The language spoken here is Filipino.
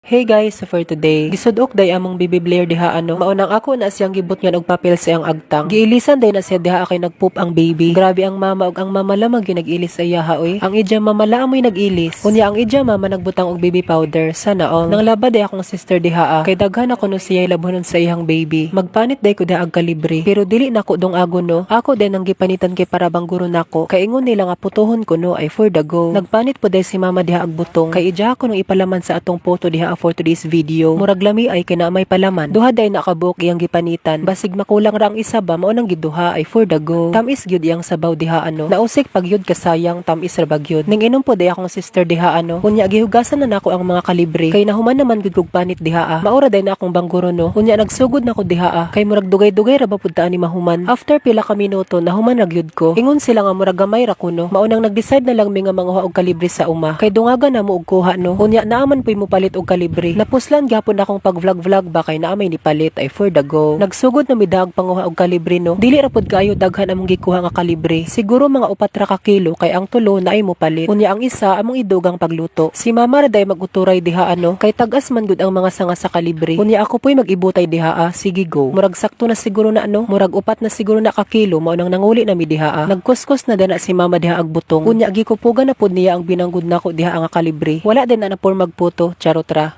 Hey guys, so for today, gisudok day among baby Blair diha maunang ako na siyang gibot nga og papel sa iyang agtang. Giilisan day na siya diha kay nagpoop ang baby. Grabe ang mama ug ang mama lamang ginag-ilis sa iyaha oy. Ang ija mama laamoy nag-ilis. Unya ang ija mama nagbutang og baby powder. Sana all. Nang laba day akong sister diha kay daghan ako no siya labonon sa iyang baby. Magpanit day ko diha ag kalibre. Pero dili nako dong ago no. Ako din ang gipanitan kay para bang guro nako. Kay ingon nila nga putuhon ko no ay for the go. Nagpanit po day si mama diha ag butong. Kay ija ko nung ipalaman sa atong photo diha for today's video. Murag lami ay kinamay palaman. Duha day nakabuok iyang gipanitan. Basig makulang ra ang isa ba mao nang giduha ay for the go. Tamis gyud iyang sabaw diha Nausik pag yun kasayang tamis ra bagyod. Ning inom po day akong sister diha Unya gihugasan na nako ang mga kalibre. Kay nahuman naman gyud kog panit diha Maura day na akong bangguro no. Unya nagsugod nako diha Kay murag dugay-dugay ra ba pud ni mahuman. After pila ka minuto nahuman ra gyud ko. Ingon sila nga murag gamay ra kuno. Mao nang nag-decide na lang mi nga manguha og kalibre sa uma. Kay dungaga na mo og kuha no. Unya naaman puy mo palit og kalibre. Napuslan gyapon akong pag-vlog ba kay naamay ni palit ay for the go. Nagsugod na midag panguha og kalibre no. Dili ra pud kaayo daghan among gikuha nga kalibre. Siguro mga 4 ka kilo kay ang tulo na ay mo palit. Unya ang isa among idugang pagluto. Si mama ra day maguturay diha kay tagas man gud ang mga sanga sa kalibre. Unya ako puy mag-ibutay diha Sige go. Murag sakto na siguro na murag 4 na siguro na ka kilo mao nang nanguli na mi diha Nagkuskus na dana si mama diha ag butong. Unya gikupugan na pud niya ang binanggod nako diha nga kalibre. Wala din na por magputo charot ra.